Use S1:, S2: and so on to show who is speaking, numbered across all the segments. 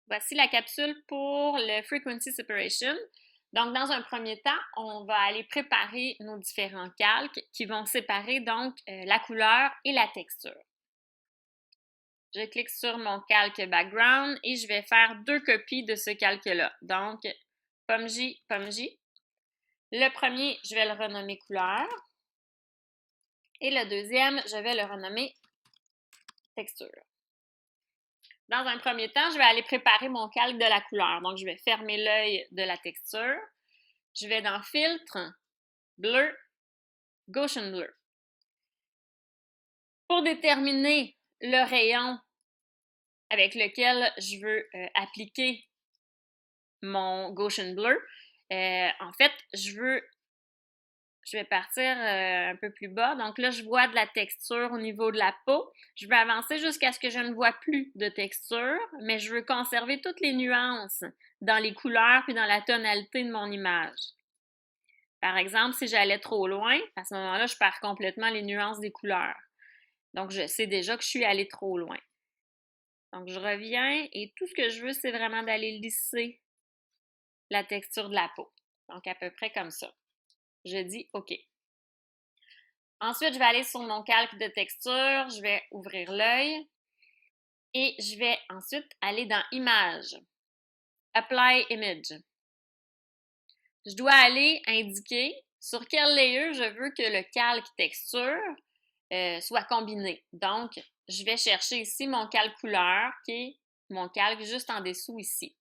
S1: Voici la capsule pour le Frequency Separation. Donc, dans un premier temps, on va aller préparer nos différents calques qui vont séparer donc la couleur et la texture. Je clique sur mon calque background et je vais faire deux copies de ce calque-là. Donc, pomme J. Le premier, je vais le renommer couleur. Et le deuxième, je vais le renommer texture. Dans un premier temps, je vais aller préparer mon calque de la couleur. Donc, je vais fermer l'œil de la texture. Je vais dans Filtre, Bleu, Gaussian Blur. Pour déterminer le rayon avec lequel je veux appliquer mon Gaussian Blur, en fait, je vais partir un peu plus bas. Donc là, je vois de la texture au niveau de la peau. Je vais avancer jusqu'à ce que je ne vois plus de texture, mais je veux conserver toutes les nuances dans les couleurs puis dans la tonalité de mon image. Par exemple, si j'allais trop loin, à ce moment-là, je perds complètement les nuances des couleurs. Donc, je sais déjà que je suis allée trop loin. Donc, je reviens et tout ce que je veux, c'est vraiment d'aller lisser la texture de la peau. Donc, à peu près comme ça. Je dis OK. Ensuite, je vais aller sur mon calque de texture, je vais ouvrir l'œil et je vais ensuite aller dans Image, Apply Image. Je dois aller indiquer sur quel layer je veux que le calque texture soit combiné. Donc, je vais chercher ici mon calque couleur qui est mon calque juste en dessous ici.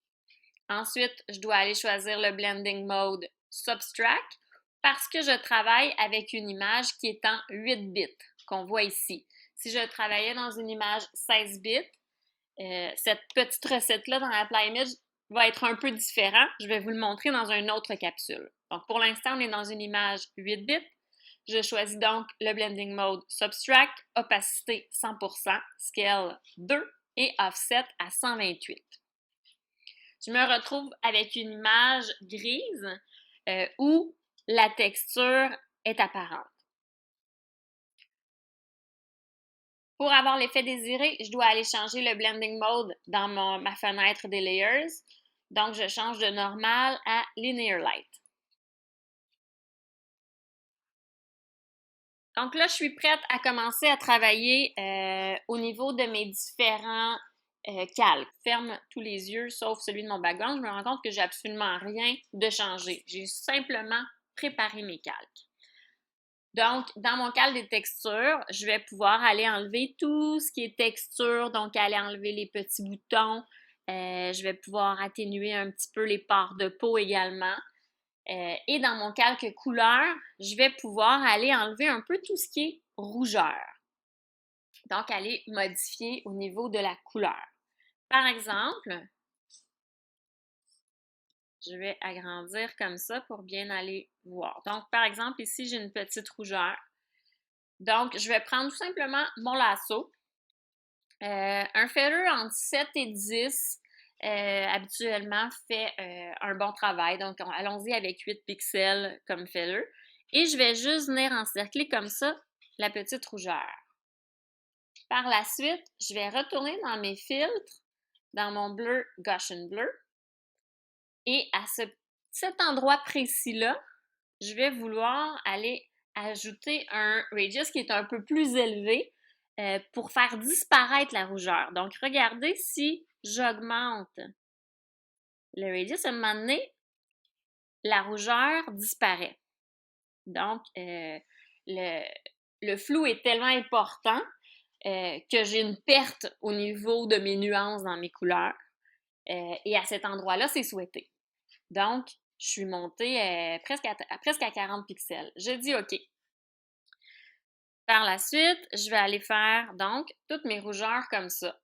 S1: Ensuite, je dois aller choisir le Blending Mode Subtract parce que je travaille avec une image qui est en 8 bits, qu'on voit ici. Si je travaillais dans une image 16 bits, cette petite recette-là dans Apply Image va être un peu différente. Je vais vous le montrer dans une autre capsule. Donc, pour l'instant, on est dans une image 8 bits. Je choisis donc le Blending Mode Subtract, opacité 100%, Scale 2 et Offset à 128. Je me retrouve avec une image grise où la texture est apparente. Pour avoir l'effet désiré, je dois aller changer le Blending Mode dans ma fenêtre des Layers. Donc, je change de Normal à Linear Light. Donc là, je suis prête à commencer à travailler au niveau de mes différents calques. Ferme tous les yeux sauf celui de mon background. Je me rends compte que j'ai absolument rien de changé. J'ai simplement préparé mes calques. Donc, dans mon calque des textures, je vais pouvoir aller enlever tout ce qui est texture, donc aller enlever les petits boutons. Je vais pouvoir atténuer un petit peu les pores de peau également. Et dans mon calque couleur, je vais pouvoir aller enlever un peu tout ce qui est rougeur. Donc, aller modifier au niveau de la couleur. Par exemple, je vais agrandir comme ça pour bien aller voir. Donc, par exemple, ici, j'ai une petite rougeur. Donc, je vais prendre tout simplement mon lasso. Un feather entre 7 et 10 habituellement fait un bon travail. Donc, allons-y avec 8 pixels comme feather. Et je vais juste venir encercler comme ça la petite rougeur. Par la suite, je vais retourner dans mes filtres, dans mon bleu Gaussian Blur. Et à cet endroit précis-là, je vais vouloir aller ajouter un radius qui est un peu plus élevé pour faire disparaître la rougeur. Donc, regardez si j'augmente le radius, à un moment donné, la rougeur disparaît. Donc, le flou est tellement important que j'ai une perte au niveau de mes nuances dans mes couleurs. Et à cet endroit-là, c'est souhaité. Donc, je suis montée presque à 40 pixels. Je dis OK. Par la suite, je vais aller faire donc toutes mes rougeurs comme ça.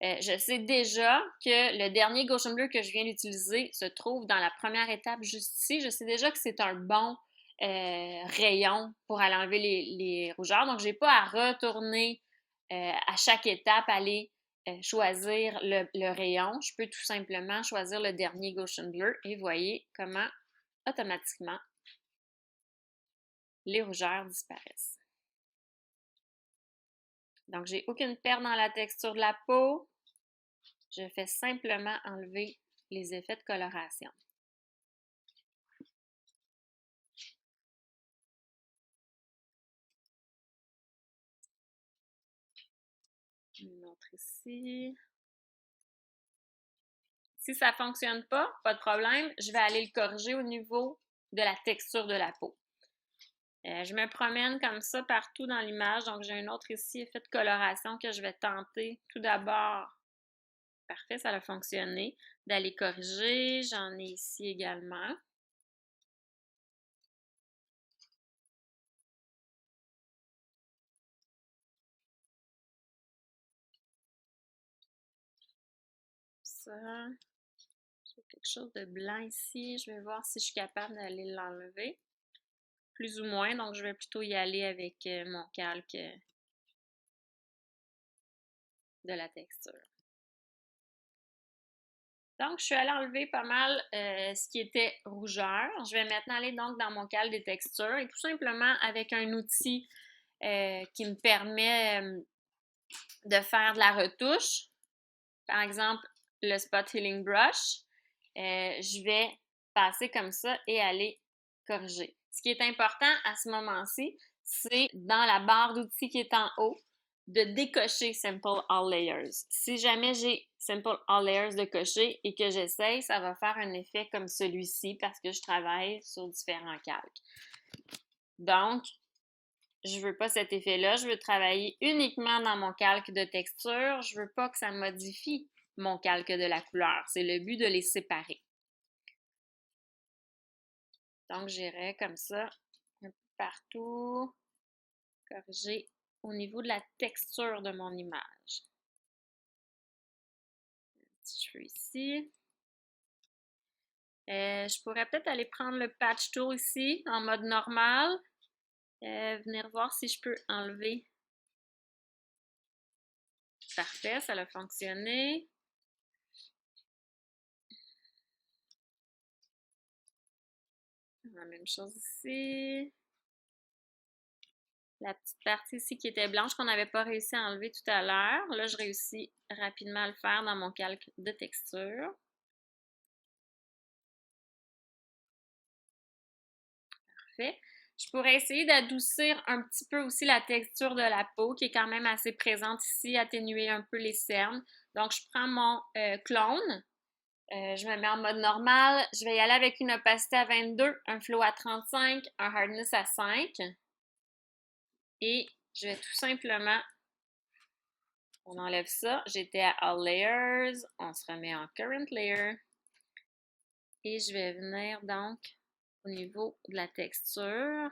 S1: Je sais déjà que le dernier Gaussian Blur que je viens d'utiliser se trouve dans la première étape juste ici. Je sais déjà que c'est un bon rayon pour aller enlever les rougeurs. Donc, je n'ai pas à retourner à chaque étape, aller choisir le rayon. Je peux tout simplement choisir le dernier Gaussian Blur et voyez comment automatiquement les rougeurs disparaissent. Donc, j'ai aucune perte dans la texture de la peau. je fais simplement enlever les effets de coloration. Une autre ici. Si ça ne fonctionne pas de problème, je vais aller le corriger au niveau de la texture de la peau. Je me promène comme ça partout dans l'image. Donc, j'ai un autre ici, effet de coloration que je vais tenter tout d'abord. Parfait, ça a fonctionné. D'aller corriger. J'en ai ici également. Ça. J'ai quelque chose de blanc ici. Je vais voir si je suis capable d'aller l'enlever. Plus ou moins, donc je vais plutôt y aller avec mon calque de la texture. Donc, je suis allée enlever pas mal ce qui était rougeur. Je vais maintenant aller donc dans mon calque des textures et tout simplement avec un outil qui me permet de faire de la retouche. Par exemple, le Spot Healing Brush. Je vais passer comme ça et aller corriger. Ce qui est important à ce moment-ci, c'est dans la barre d'outils qui est en haut, de décocher Simple All Layers. Si jamais j'ai Simple All Layers de cocher et que j'essaye, ça va faire un effet comme celui-ci parce que je travaille sur différents calques. Donc, je veux pas cet effet-là. Je veux travailler uniquement dans mon calque de texture. Je veux pas que ça modifie mon calque de la couleur. C'est le but de les séparer. Donc, j'irai comme ça, un peu partout, corriger au niveau de la texture de mon image. Un petit cheveu ici. Je pourrais peut-être aller prendre le patch tool ici, en mode normal. Venir voir si je peux enlever. Parfait, ça a fonctionné. La même chose ici. La petite partie ici qui était blanche qu'on n'avait pas réussi à enlever tout à l'heure. Là, je réussis rapidement à le faire dans mon calque de texture. Parfait. Je pourrais essayer d'adoucir un petit peu aussi la texture de la peau qui est quand même assez présente ici, atténuer un peu les cernes. Donc, je prends mon clone. Je me mets en mode normal. Je vais y aller avec une opacité à 22, un flow à 35, un hardness à 5. Et je vais tout simplement, on enlève ça. J'étais à All Layers. On se remet en Current Layer. Et je vais venir donc au niveau de la texture,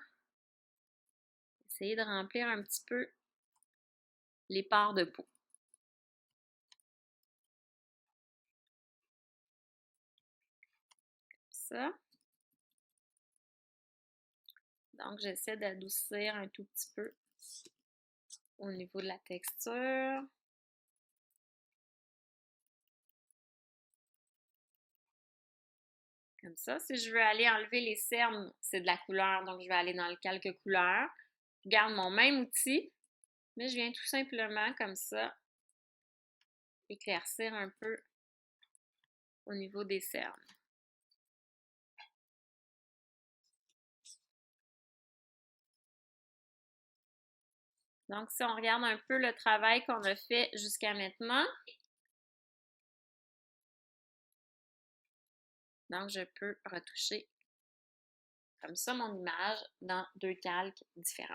S1: essayer de remplir un petit peu les pores de peau. Comme ça. Donc, j'essaie d'adoucir un tout petit peu au niveau de la texture. Comme ça. Si je veux aller enlever les cernes, c'est de la couleur, donc je vais aller dans le calque couleur. Je garde mon même outil, mais je viens tout simplement comme ça éclaircir un peu au niveau des cernes. Donc, si on regarde un peu le travail qu'on a fait jusqu'à maintenant, donc je peux retoucher comme ça mon image dans deux calques différents.